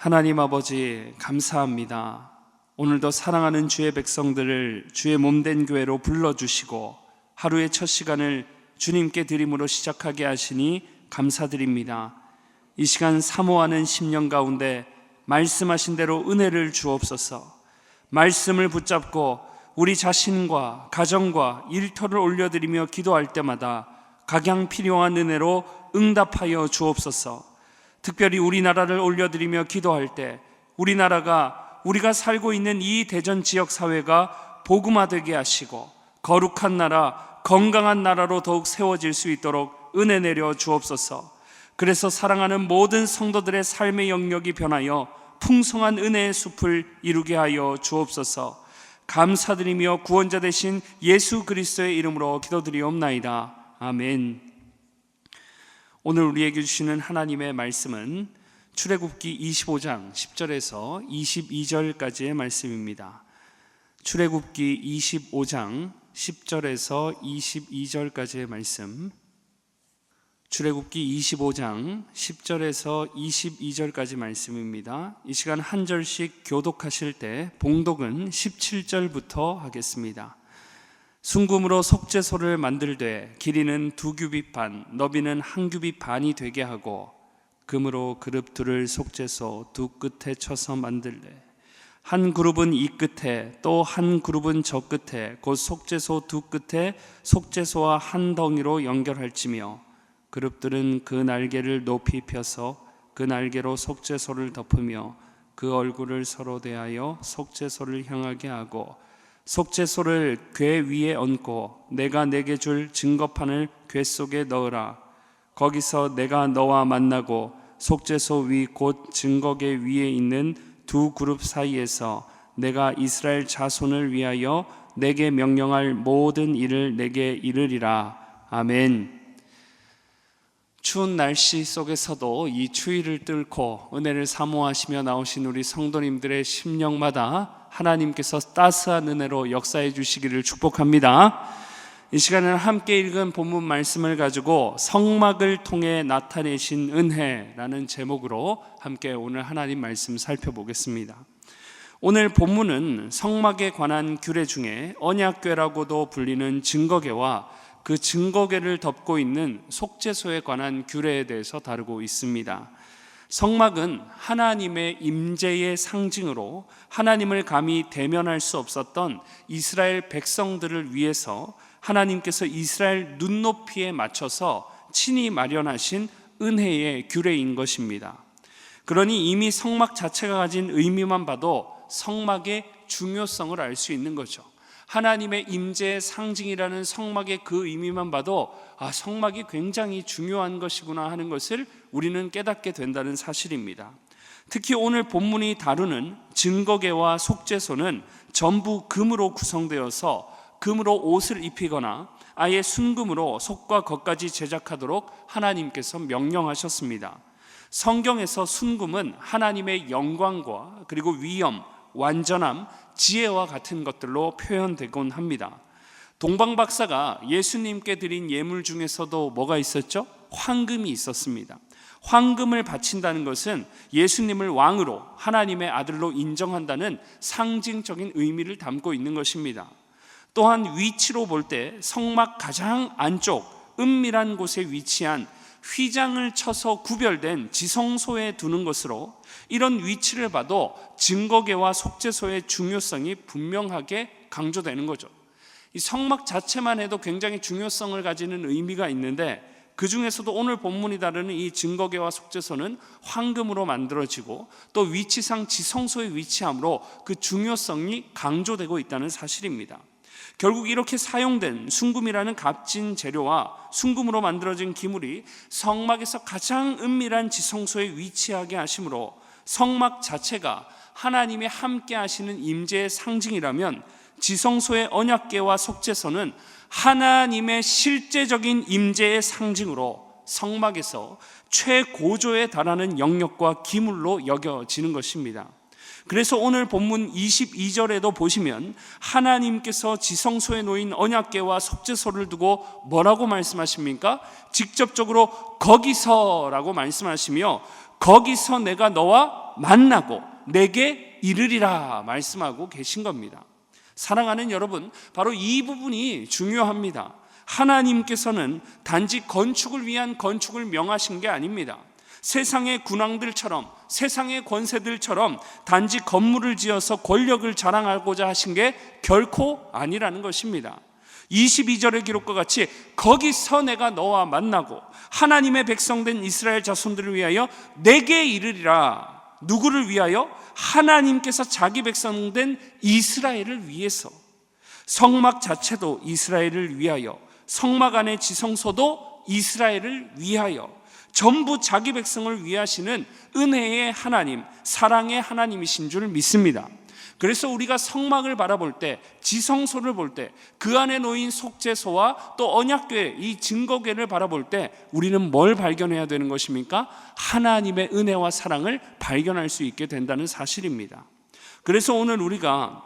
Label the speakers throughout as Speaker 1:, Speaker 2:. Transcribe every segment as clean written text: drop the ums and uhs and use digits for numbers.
Speaker 1: 하나님 아버지, 감사합니다. 오늘도 사랑하는 주의 백성들을 주의 몸된 교회로 불러주시고 하루의 첫 시간을 주님께 드림으로 시작하게 하시니 감사드립니다. 이 시간 사모하는 심령 가운데 말씀하신 대로 은혜를 주옵소서. 말씀을 붙잡고 우리 자신과 가정과 일터를 올려드리며 기도할 때마다 각양 필요한 은혜로 응답하여 주옵소서. 특별히 우리나라를 올려드리며 기도할 때 우리가 살고 있는 이 대전 지역 사회가 복음화되게 하시고 거룩한 나라, 건강한 나라로 더욱 세워질 수 있도록 은혜 내려 주옵소서. 그래서 사랑하는 모든 성도들의 삶의 영역이 변하여 풍성한 은혜의 숲을 이루게 하여 주옵소서. 감사드리며 구원자 되신 예수 그리스도의 이름으로 기도드리옵나이다. 아멘. 오늘 우리에게 주시는 하나님의 말씀은 출애굽기 25장 10절에서 22절까지의 말씀입니다. 출애굽기 25장 10절에서 22절까지의 말씀. 출애굽기 25장 10절에서 22절까지 말씀입니다. 이 시간 한 절씩 교독하실 때 봉독은 17절부터 하겠습니다. 순금으로 속죄소를 만들되 길이는 2규빗 반, 너비는 1규빗 반이 되게 하고 금으로 그룹 둘을 속죄소 두 끝에 쳐서 만들되 한 그룹은 이 끝에 또 한 그룹은 저 끝에 곧 속죄소 두 끝에 속죄소와 한 덩이로 연결할지며 그룹들은 그 날개를 높이 펴서 그 날개로 속죄소를 덮으며 그 얼굴을 서로 대하여 속죄소를 향하게 하고 속죄소를 궤 위에 얹고 내가 내게 줄 증거판을 궤 속에 넣으라. 거기서 내가 너와 만나고 속죄소 위 곧 증거궤 위에 있는 두 그룹 사이에서 내가 이스라엘 자손을 위하여 내게 명령할 모든 일을 내게 이르리라. 아멘. 추운 날씨 속에서도 이 추위를 뚫고 은혜를 사모하시며 나오신 우리 성도님들의 심령마다 하나님께서 따스한 은혜로 역사해 주시기를 축복합니다. 이 시간에는 함께 읽은 본문 말씀을 가지고 성막을 통해 나타내신 은혜라는 제목으로 함께 오늘 하나님 말씀 살펴보겠습니다. 오늘 본문은 성막에 관한 규례 중에 언약궤라고도 불리는 증거궤와 그 증거궤를 덮고 있는 속죄소에 관한 규례에 대해서 다루고 있습니다. 성막은 하나님의 임재의 상징으로 하나님을 감히 대면할 수 없었던 이스라엘 백성들을 위해서 하나님께서 이스라엘 눈높이에 맞춰서 친히 마련하신 은혜의 규례인 것입니다. 그러니 이미 성막 자체가 가진 의미만 봐도 성막의 중요성을 알 수 있는 거죠. 하나님의 임재의 상징이라는 성막의 그 의미만 봐도 성막이 굉장히 중요한 것이구나 하는 것을 우리는 깨닫게 된다는 사실입니다. 특히 오늘 본문이 다루는 증거궤와 속죄소는 전부 금으로 구성되어서 금으로 옷을 입히거나 아예 순금으로 속과 겉까지 제작하도록 하나님께서 명령하셨습니다. 성경에서 순금은 하나님의 영광과 그리고 위엄, 완전함, 지혜와 같은 것들로 표현되곤 합니다. 동방 박사가 예수님께 드린 예물 중에서도 뭐가 있었죠? 황금이 있었습니다. 황금을 바친다는 것은 예수님을 왕으로 하나님의 아들로 인정한다는 상징적인 의미를 담고 있는 것입니다. 또한 위치로 볼 때 성막 가장 안쪽 은밀한 곳에 위치한 휘장을 쳐서 구별된 지성소에 두는 것으로 이런 위치를 봐도 증거궤와 속죄소의 중요성이 분명하게 강조되는 거죠. 이 성막 자체만 해도 굉장히 중요성을 가지는 의미가 있는데 그 중에서도 오늘 본문이 다루는 이 증거궤와 속죄소는 황금으로 만들어지고 또 위치상 지성소에 위치함으로 그 중요성이 강조되고 있다는 사실입니다. 결국 이렇게 사용된 순금이라는 값진 재료와 순금으로 만들어진 기물이 성막에서 가장 은밀한 지성소에 위치하게 하심으로 성막 자체가 하나님이 함께 하시는 임재의 상징이라면 지성소의 언약궤와 속죄소는 하나님의 실제적인 임재의 상징으로 성막에서 최고조에 달하는 영역과 기물로 여겨지는 것입니다. 그래서 오늘 본문 22절에도 보시면 하나님께서 지성소에 놓인 언약궤와 속죄소를 두고 뭐라고 말씀하십니까? 직접적으로 거기서라고 말씀하시며 거기서 내가 너와 만나고 내게 이르리라 말씀하고 계신 겁니다. 사랑하는 여러분, 바로 이 부분이 중요합니다. 하나님께서는 단지 건축을 위한 건축을 명하신 게 아닙니다. 세상의 군왕들처럼, 세상의 권세들처럼 단지 건물을 지어서 권력을 자랑하고자 하신 게 결코 아니라는 것입니다. 22절의 기록과 같이 거기서 내가 너와 만나고 하나님의 백성된 이스라엘 자손들을 위하여 내게 이르리라. 누구를 위하여? 하나님께서 자기 백성된 이스라엘을 위해서. 성막 자체도 이스라엘을 위하여, 성막 안의 지성소도 이스라엘을 위하여, 전부 자기 백성을 위하시는 은혜의 하나님, 사랑의 하나님이신 줄 믿습니다. 그래서 우리가 성막을 바라볼 때, 지성소를 볼 때, 그 안에 놓인 속죄소와 또 언약궤, 이 증거궤를 바라볼 때 우리는 뭘 발견해야 되는 것입니까? 하나님의 은혜와 사랑을 발견할 수 있게 된다는 사실입니다. 그래서 오늘 우리가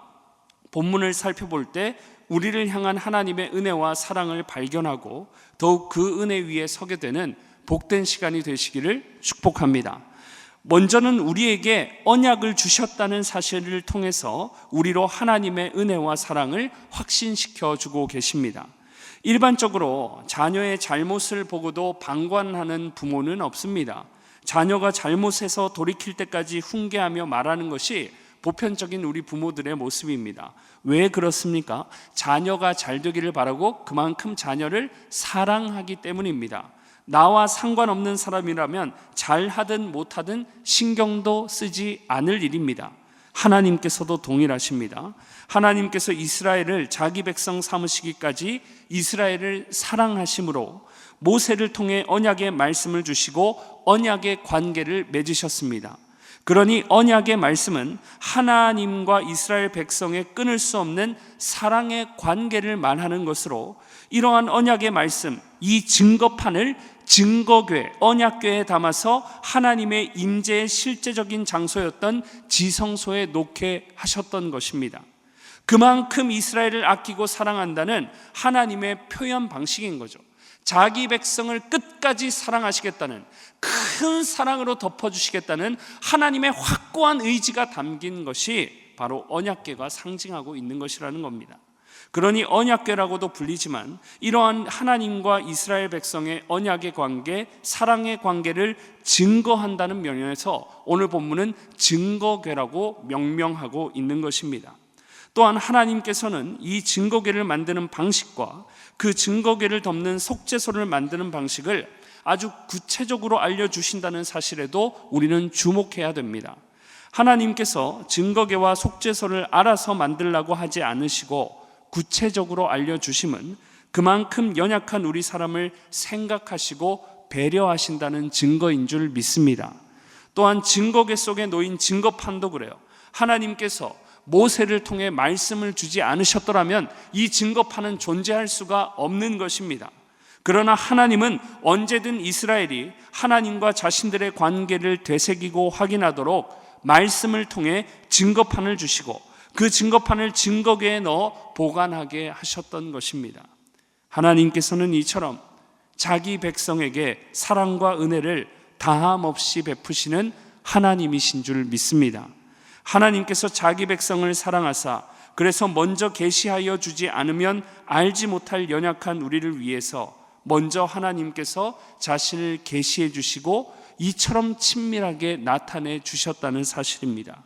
Speaker 1: 본문을 살펴볼 때 우리를 향한 하나님의 은혜와 사랑을 발견하고 더욱 그 은혜 위에 서게 되는 복된 시간이 되시기를 축복합니다. 먼저는 우리에게 언약을 주셨다는 사실을 통해서 우리로 하나님의 은혜와 사랑을 확신시켜 주고 계십니다. 일반적으로 자녀의 잘못을 보고도 방관하는 부모는 없습니다. 자녀가 잘못해서 돌이킬 때까지 훈계하며 말하는 것이 보편적인 우리 부모들의 모습입니다. 왜 그렇습니까? 자녀가 잘 되기를 바라고 그만큼 자녀를 사랑하기 때문입니다. 나와 상관없는 사람이라면 잘하든 못하든 신경도 쓰지 않을 일입니다. 하나님께서도 동일하십니다. 하나님께서 이스라엘을 자기 백성 삼으시기까지 이스라엘을 사랑하심으로 모세를 통해 언약의 말씀을 주시고 언약의 관계를 맺으셨습니다. 그러니 언약의 말씀은 하나님과 이스라엘 백성의 끊을 수 없는 사랑의 관계를 말하는 것으로, 이러한 언약의 말씀, 이 증거판을 증거궤, 언약궤에 담아서 하나님의 임재의 실제적인 장소였던 지성소에 놓게 하셨던 것입니다. 그만큼 이스라엘을 아끼고 사랑한다는 하나님의 표현 방식인 거죠. 자기 백성을 끝까지 사랑하시겠다는, 큰 사랑으로 덮어주시겠다는 하나님의 확고한 의지가 담긴 것이 바로 언약궤가 상징하고 있는 것이라는 겁니다. 그러니 언약궤라고도 불리지만 이러한 하나님과 이스라엘 백성의 언약의 관계, 사랑의 관계를 증거한다는 면에서 오늘 본문은 증거궤라고 명명하고 있는 것입니다. 또한 하나님께서는 이 증거궤를 만드는 방식과 그 증거궤를 덮는 속죄소를 만드는 방식을 아주 구체적으로 알려주신다는 사실에도 우리는 주목해야 됩니다. 하나님께서 증거궤와 속죄소를 알아서 만들라고 하지 않으시고 구체적으로 알려주심은 그만큼 연약한 우리 사람을 생각하시고 배려하신다는 증거인 줄 믿습니다. 또한 증거궤 속에 놓인 증거판도 그래요. 하나님께서 모세를 통해 말씀을 주지 않으셨더라면 이 증거판은 존재할 수가 없는 것입니다. 그러나 하나님은 언제든 이스라엘이 하나님과 자신들의 관계를 되새기고 확인하도록 말씀을 통해 증거판을 주시고 그 증거판을 증거궤에 넣어 보관하게 하셨던 것입니다. 하나님께서는 이처럼 자기 백성에게 사랑과 은혜를 다함없이 베푸시는 하나님이신 줄 믿습니다. 하나님께서 자기 백성을 사랑하사 그래서 먼저 계시하여 주지 않으면 알지 못할 연약한 우리를 위해서 먼저 하나님께서 자신을 계시해 주시고 이처럼 친밀하게 나타내 주셨다는 사실입니다.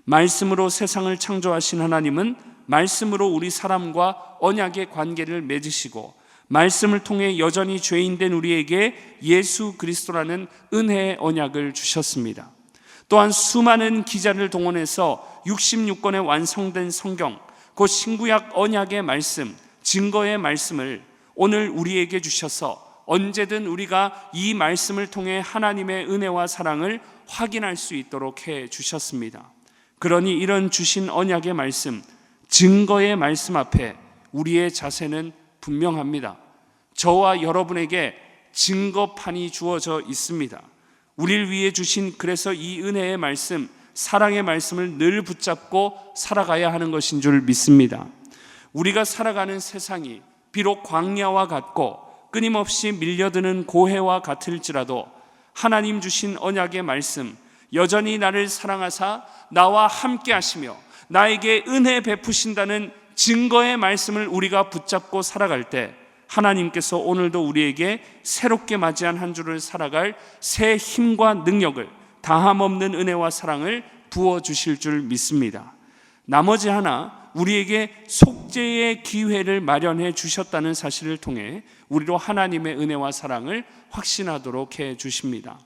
Speaker 1: 말씀으로 세상을 창조하신 하나님은 말씀으로 우리 사람과 언약의 관계를 맺으시고 말씀을 통해 여전히 죄인된 우리에게 예수 그리스도라는 은혜의 언약을 주셨습니다. 또한 수많은 기자를 동원해서 66권의 완성된 성경, 곧 신구약 언약의 말씀, 증거의 말씀을 오늘 우리에게 주셔서 언제든 우리가 이 말씀을 통해 하나님의 은혜와 사랑을 확인할 수 있도록 해 주셨습니다. 그러니 이런 주신 언약의 말씀, 증거의 말씀 앞에 우리의 자세는 분명합니다. 저와 여러분에게 증거판이 주어져 있습니다. 우리를 위해 주신 그래서 이 은혜의 말씀, 사랑의 말씀을 늘 붙잡고 살아가야 하는 것인 줄 믿습니다. 우리가 살아가는 세상이 비록 광야와 같고 끊임없이 밀려드는 고해와 같을지라도 하나님 주신 언약의 말씀, 여전히 나를 사랑하사 나와 함께 하시며 나에게 은혜 베푸신다는 증거의 말씀을 우리가 붙잡고 살아갈 때 하나님께서 오늘도 우리에게 새롭게 맞이한 한 주를 살아갈 새 힘과 능력을, 다함없는 은혜와 사랑을 부어주실 줄 믿습니다. 나머지 하나, 우리에게 속죄의 기회를 마련해 주셨다는 사실을 통해 우리로 하나님의 은혜와 사랑을 확신하도록 해 주십니다.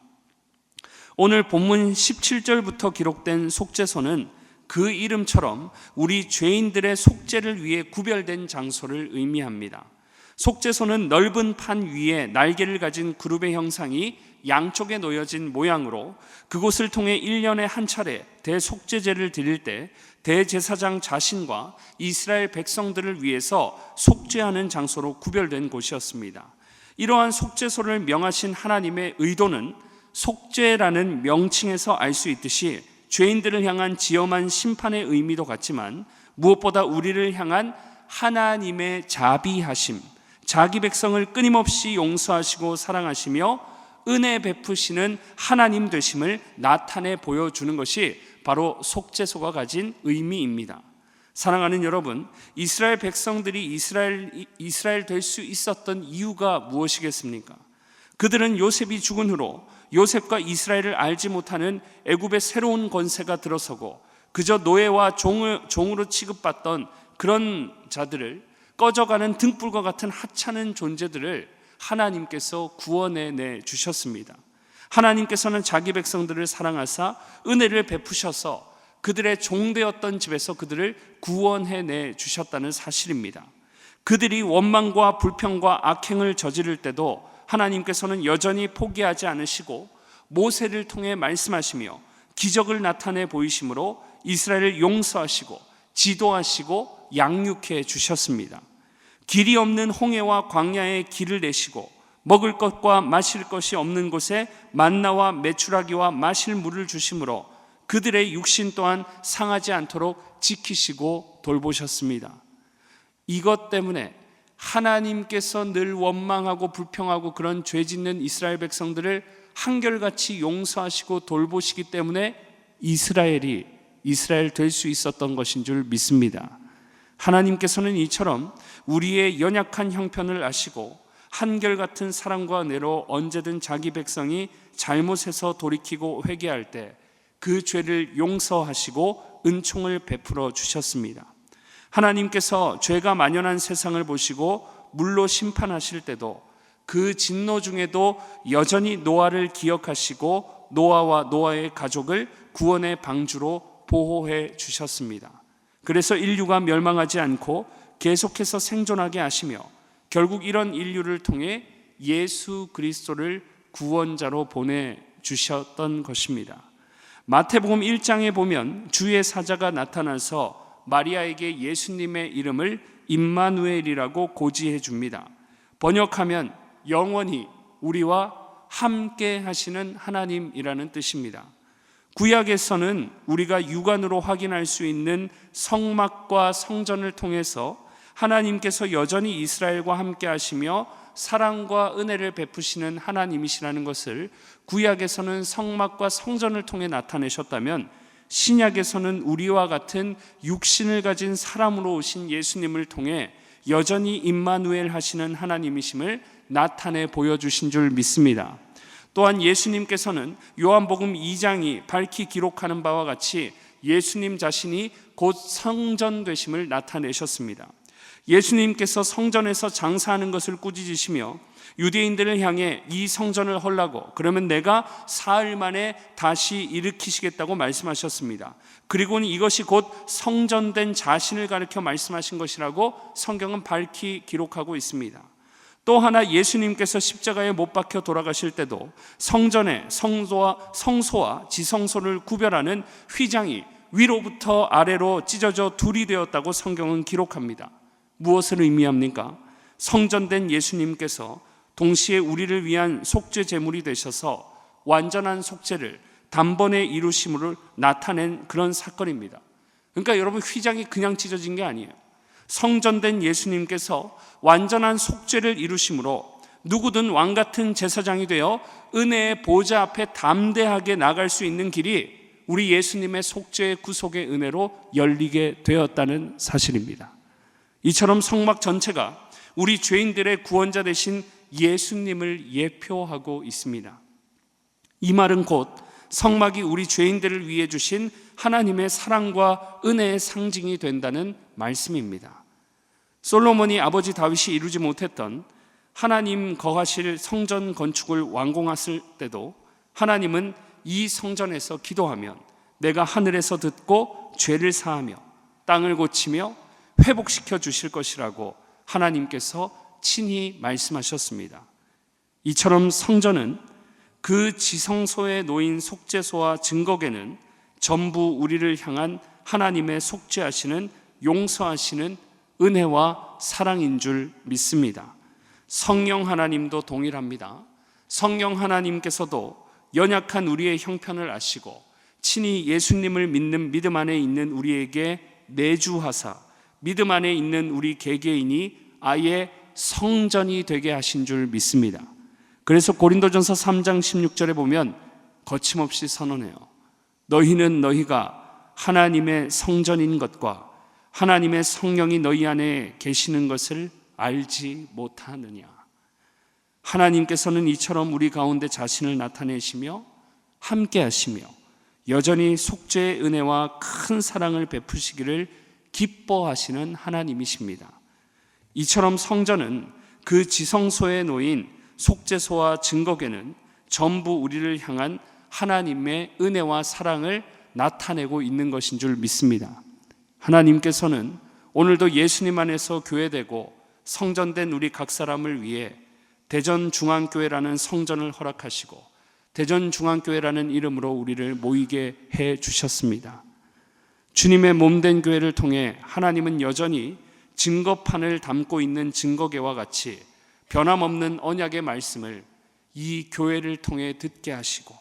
Speaker 1: 오늘 본문 17절부터 기록된 속죄소는 그 이름처럼 우리 죄인들의 속죄를 위해 구별된 장소를 의미합니다. 속죄소는 넓은 판 위에 날개를 가진 그룹의 형상이 양쪽에 놓여진 모양으로 그곳을 통해 1년에 한 차례 대속죄제를 드릴 때 대제사장 자신과 이스라엘 백성들을 위해서 속죄하는 장소로 구별된 곳이었습니다. 이러한 속죄소를 명하신 하나님의 의도는 속죄라는 명칭에서 알 수 있듯이 죄인들을 향한 지엄한 심판의 의미도 같지만 무엇보다 우리를 향한 하나님의 자비하심, 자기 백성을 끊임없이 용서하시고 사랑하시며 은혜 베푸시는 하나님 되심을 나타내 보여주는 것이 바로 속죄소가 가진 의미입니다. 사랑하는 여러분, 이스라엘 백성들이 이스라엘 될 수 있었던 이유가 무엇이겠습니까? 그들은 요셉이 죽은 후로 요셉과 이스라엘을 알지 못하는 애굽의 새로운 권세가 들어서고 그저 노예와 종으로 취급받던 그런 자들을, 꺼져가는 등불과 같은 하찮은 존재들을 하나님께서 구원해 주셨습니다. 하나님께서는 자기 백성들을 사랑하사 은혜를 베푸셔서 그들의 종되었던 집에서 그들을 구원해 주셨다는 사실입니다. 그들이 원망과 불평과 악행을 저지를 때도 하나님께서는 여전히 포기하지 않으시고 모세를 통해 말씀하시며 기적을 나타내 보이심으로 이스라엘을 용서하시고 지도하시고 양육해 주셨습니다. 길이 없는 홍해와 광야에 길을 내시고 먹을 것과 마실 것이 없는 곳에 만나와 메추라기와 마실 물을 주심으로 그들의 육신 또한 상하지 않도록 지키시고 돌보셨습니다. 이것 때문에 하나님께서 늘 원망하고 불평하고 그런 죄 짓는 이스라엘 백성들을 한결같이 용서하시고 돌보시기 때문에 이스라엘이 이스라엘 될 수 있었던 것인 줄 믿습니다. 하나님께서는 이처럼 우리의 연약한 형편을 아시고 한결같은 사랑과 은혜로 언제든 자기 백성이 잘못해서 돌이키고 회개할 때 그 죄를 용서하시고 은총을 베풀어 주셨습니다. 하나님께서 죄가 만연한 세상을 보시고 물로 심판하실 때도 그 진노 중에도 여전히 노아를 기억하시고 노아와 노아의 가족을 구원의 방주로 보호해 주셨습니다. 그래서 인류가 멸망하지 않고 계속해서 생존하게 하시며 결국 이런 인류를 통해 예수 그리스도를 구원자로 보내주셨던 것입니다. 마태복음 1장에 보면 주의 사자가 나타나서 마리아에게 예수님의 이름을 임마누엘이라고 고지해 줍니다. 번역하면 영원히 우리와 함께 하시는 하나님이라는 뜻입니다. 구약에서는 우리가 육안으로 확인할 수 있는 성막과 성전을 통해서 하나님께서 여전히 이스라엘과 함께 하시며 사랑과 은혜를 베푸시는 하나님이시라는 것을 구약에서는 성막과 성전을 통해 나타내셨다면 신약에서는 우리와 같은 육신을 가진 사람으로 오신 예수님을 통해 여전히 임마누엘 하시는 하나님이심을 나타내 보여주신 줄 믿습니다. 또한 예수님께서는 요한복음 2장이 밝히 기록하는 바와 같이 예수님 자신이 곧 성전 되심을 나타내셨습니다. 예수님께서 성전에서 장사하는 것을 꾸짖으시며 유대인들을 향해 이 성전을 헐라고 그러면 내가 사흘 만에 다시 일으키시겠다고 말씀하셨습니다. 그리고는 이것이 곧 성전된 자신을 가리켜 말씀하신 것이라고 성경은 밝히 기록하고 있습니다. 또 하나 예수님께서 십자가에 못 박혀 돌아가실 때도 성전의 성소와 지성소를 구별하는 휘장이 위로부터 아래로 찢어져 둘이 되었다고 성경은 기록합니다. 무엇을 의미합니까? 성전된 예수님께서 동시에 우리를 위한 속죄 제물이 되셔서 완전한 속죄를 단번에 이루심을 나타낸 그런 사건입니다. 그러니까 여러분, 휘장이 그냥 찢어진 게 아니에요. 성전된 예수님께서 완전한 속죄를 이루심으로 누구든 왕 같은 제사장이 되어 은혜의 보좌 앞에 담대하게 나갈 수 있는 길이 우리 예수님의 속죄의 구속의 은혜로 열리게 되었다는 사실입니다. 이처럼 성막 전체가 우리 죄인들의 구원자 되신 예수님을 예표하고 있습니다. 이 말은 곧 성막이 우리 죄인들을 위해 주신 하나님의 사랑과 은혜의 상징이 된다는 말씀입니다. 솔로몬이 아버지 다윗이 이루지 못했던 하나님 거하실 성전 건축을 완공했을 때도 하나님은 이 성전에서 기도하면 내가 하늘에서 듣고 죄를 사하며 땅을 고치며 회복시켜 주실 것이라고 하나님께서 친히 말씀하셨습니다. 이처럼 성전은 그 지성소에 놓인 속죄소와 증거궤는 전부 우리를 향한 하나님의 속죄하시는 용서하시는 은혜와 사랑인 줄 믿습니다. 성령 하나님도 동일합니다. 성령 하나님께서도 연약한 우리의 형편을 아시고 친히 예수님을 믿는 믿음 안에 있는 우리에게 내주하사 믿음 안에 있는 우리 개개인이 아예 성전이 되게 하신 줄 믿습니다. 그래서 고린도전서 3장 16절에 보면 거침없이 선언해요. 너희는 너희가 하나님의 성전인 것과 하나님의 성령이 너희 안에 계시는 것을 알지 못하느냐. 하나님께서는 이처럼 우리 가운데 자신을 나타내시며 함께 하시며 여전히 속죄의 은혜와 큰 사랑을 베푸시기를 기뻐하시는 하나님이십니다. 이처럼 성전은 그 지성소에 놓인 속죄소와 증거궤는 전부 우리를 향한 하나님의 은혜와 사랑을 나타내고 있는 것인 줄 믿습니다. 하나님께서는 오늘도 예수님 안에서 교회되고 성전된 우리 각 사람을 위해 대전중앙교회라는 성전을 허락하시고 대전중앙교회라는 이름으로 우리를 모이게 해 주셨습니다. 주님의 몸된 교회를 통해 하나님은 여전히 증거판을 담고 있는 증거궤와 같이 변함없는 언약의 말씀을 이 교회를 통해 듣게 하시고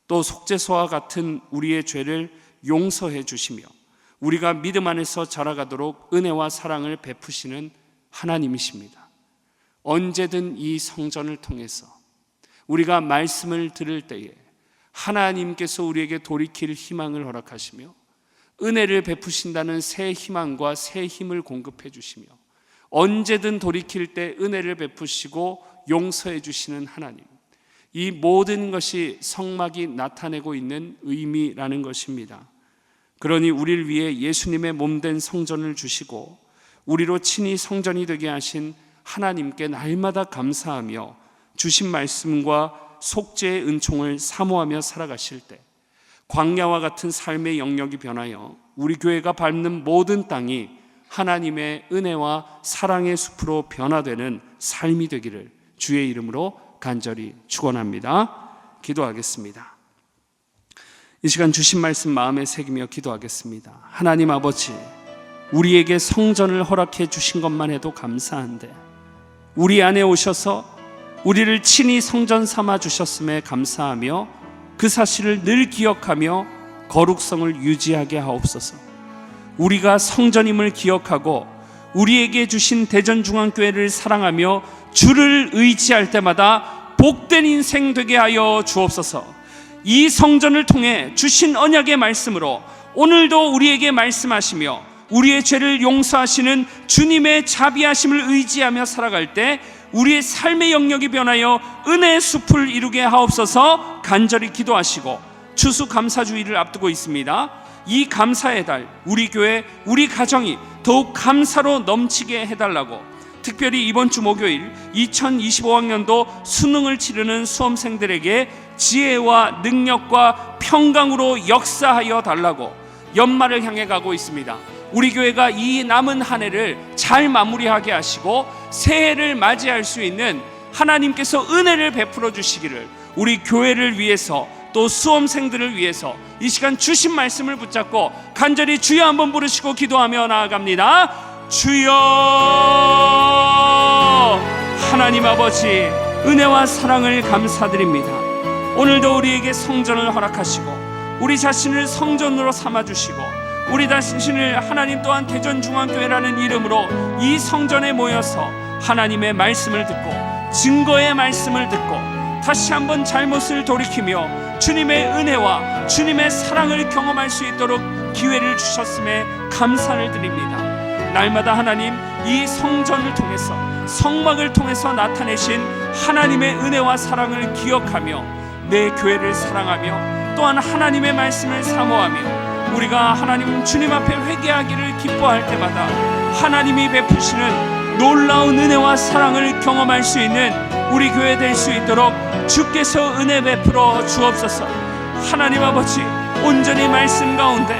Speaker 1: 또 속죄소와 같은 우리의 죄를 용서해 주시며 우리가 믿음 안에서 자라가도록 은혜와 사랑을 베푸시는 하나님이십니다. 언제든 이 성전을 통해서 우리가 말씀을 들을 때에 하나님께서 우리에게 돌이킬 희망을 허락하시며 은혜를 베푸신다는 새 희망과 새 힘을 공급해 주시며 언제든 돌이킬 때 은혜를 베푸시고 용서해 주시는 하나님, 이 모든 것이 성막이 나타내고 있는 의미라는 것입니다. 그러니 우리를 위해 예수님의 몸된 성전을 주시고 우리로 친히 성전이 되게 하신 하나님께 날마다 감사하며 주신 말씀과 속죄의 은총을 사모하며 살아가실 때 광야와 같은 삶의 영역이 변하여 우리 교회가 밟는 모든 땅이 하나님의 은혜와 사랑의 숲으로 변화되는 삶이 되기를 주의 이름으로 간절히 축원합니다. 기도하겠습니다. 이 시간 주신 말씀 마음에 새기며 기도하겠습니다. 하나님 아버지, 우리에게 성전을 허락해 주신 것만 해도 감사한데 우리 안에 오셔서 우리를 친히 성전 삼아 주셨음에 감사하며 그 사실을 늘 기억하며 거룩성을 유지하게 하옵소서. 우리가 성전임을 기억하고 우리에게 주신 대전중앙교회를 사랑하며 주를 의지할 때마다 복된 인생 되게 하여 주옵소서. 이 성전을 통해 주신 언약의 말씀으로 오늘도 우리에게 말씀하시며 우리의 죄를 용서하시는 주님의 자비하심을 의지하며 살아갈 때 우리의 삶의 영역이 변하여 은혜의 숲을 이루게 하옵소서. 간절히 기도하시고 추수감사주의를 앞두고 있습니다. 이 감사의 달, 우리 교회, 우리 가정이 더욱 감사로 넘치게 해달라고 특별히 이번 주 목요일 2025학년도 수능을 치르는 수험생들에게 지혜와 능력과 평강으로 역사하여 달라고 연말을 향해 가고 있습니다. 우리 교회가 이 남은 한 해를 잘 마무리하게 하시고 새해를 맞이할 수 있는 하나님께서 은혜를 베풀어 주시기를 우리 교회를 위해서 또 수험생들을 위해서 이 시간 주신 말씀을 붙잡고 간절히 주여 한번 부르시고 기도하며 나아갑니다. 주여, 하나님 아버지, 은혜와 사랑을 감사드립니다. 오늘도 우리에게 성전을 허락하시고 우리 자신을 성전으로 삼아주시고 우리 자신을 하나님 또한 대전중앙교회라는 이름으로 이 성전에 모여서 하나님의 말씀을 듣고 증거의 말씀을 듣고 다시 한번 잘못을 돌이키며 주님의 은혜와 주님의 사랑을 경험할 수 있도록 기회를 주셨음에 감사를 드립니다. 날마다 하나님, 이 성전을 통해서, 성막을 통해서 나타내신 하나님의 은혜와 사랑을 기억하며 내 교회를 사랑하며 또한 하나님의 말씀을 사모하며 우리가 하나님 주님 앞에 회개하기를 기뻐할 때마다 하나님이 베푸시는 놀라운 은혜와 사랑을 경험할 수 있는 우리 교회 될 수 있도록 주께서 은혜 베풀어 주옵소서. 하나님 아버지, 온전히 말씀 가운데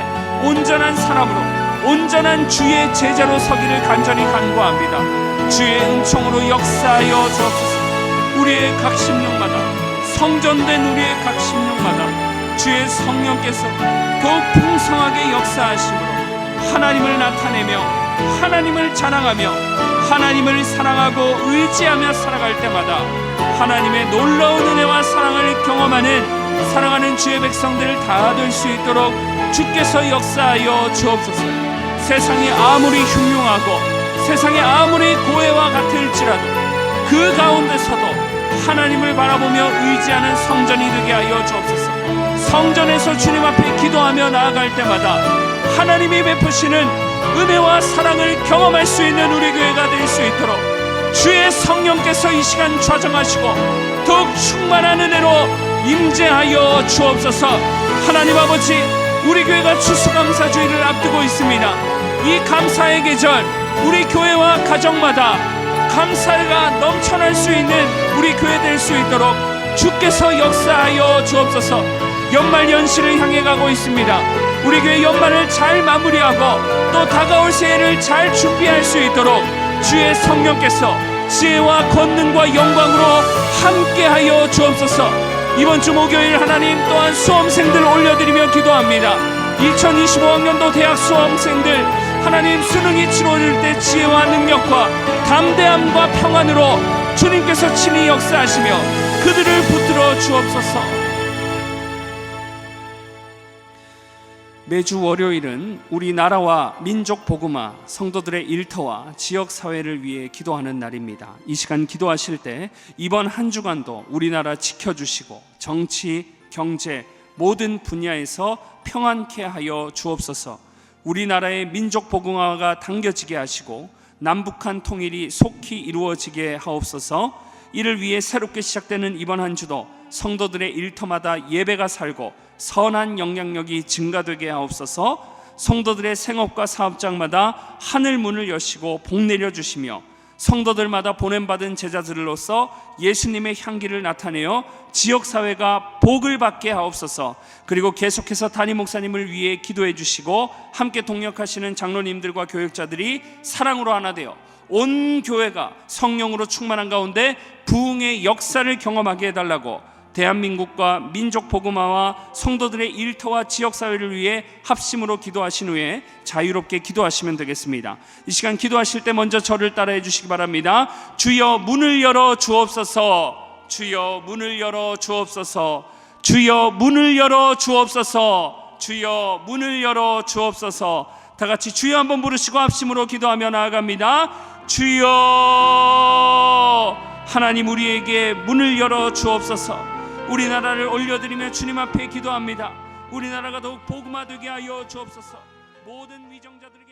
Speaker 1: 온전한 사람으로 온전한 주의 제자로 서기를 간절히 간구합니다. 주의 은총으로 역사하여 주옵소서. 우리의 각 심령마다, 성전된 우리의 각 심령마다 주의 성령께서 더욱 풍성하게 역사하심으로 하나님을 나타내며 하나님을 자랑하며 하나님을 사랑하고 의지하며 살아갈 때마다 하나님의 놀라운 은혜와 사랑을 경험하는 사랑하는 주의 백성들 다 될 수 있도록 주께서 역사하여 주옵소서. 세상이 아무리 흉흉하고 세상이 아무리 고해와 같을지라도 그 가운데서도 하나님을 바라보며 의지하는 성전이 되게 하여 주옵소서. 성전에서 주님 앞에 기도하며 나아갈 때마다 하나님이 베푸시는 은혜와 사랑을 경험할 수 있는 우리 교회가 될 수 있도록 주의 성령께서 이 시간 좌정하시고 더욱 충만한 은혜로 임재하여 주옵소서. 하나님 아버지, 우리 교회가 추수감사주의를 앞두고 있습니다. 이 감사의 계절, 우리 교회와 가정마다 감사가 넘쳐날 수 있는 우리 교회 될 수 있도록 주께서 역사하여 주옵소서. 연말 연시를 향해 가고 있습니다. 우리 교회 연말을 잘 마무리하고 또 다가올 새해를 잘 준비할 수 있도록 주의 성령께서 지혜와 권능과 영광으로 함께하여 주옵소서. 이번 주 목요일 하나님 또한 수험생들 올려드리며 기도합니다. 2025학년도 대학 수험생들 하나님 수능이 치러질 때 지혜와 능력과 담대함과 평안으로 주님께서 친히 역사하시며 그들을 붙들어 주옵소서. 매주 월요일은 우리나라와 민족 복음화, 성도들의 일터와 지역사회를 위해 기도하는 날입니다. 이 시간 기도하실 때 이번 한 주간도 우리나라 지켜주시고 정치, 경제 모든 분야에서 평안케 하여 주옵소서. 우리나라의 민족 복음화가 당겨지게 하시고 남북한 통일이 속히 이루어지게 하옵소서. 이를 위해 새롭게 시작되는 이번 한 주도 성도들의 일터마다 예배가 살고 선한 영향력이 증가되게 하옵소서. 성도들의 생업과 사업장마다 하늘 문을 여시고 복 내려주시며 성도들마다 보냄받은 제자들로서 예수님의 향기를 나타내어 지역사회가 복을 받게 하옵소서. 그리고 계속해서 담임 목사님을 위해 기도해 주시고 함께 동역하시는 장로님들과 교역자들이 사랑으로 하나 되어 온 교회가 성령으로 충만한 가운데 부흥의 역사를 경험하게 해달라고 대한민국과 민족 복음화와 성도들의 일터와 지역사회를 위해 합심으로 기도하신 후에 자유롭게 기도하시면 되겠습니다. 이 시간 기도하실 때 먼저 저를 따라해 주시기 바랍니다. 주여 문을 열어 주옵소서. 주여 문을 열어 주옵소서. 주여 문을 열어 주옵소서. 주여 문을 열어 주옵소서. 다 같이 주여 한번 부르시고 합심으로 기도하며 나아갑니다. 주여, 하나님 우리에게 문을 열어 주옵소서. 우리나라를 올려드리며 주님 앞에 기도합니다. 우리나라가 더욱 복음화되게 하여 주옵소서. 모든 위정자들에게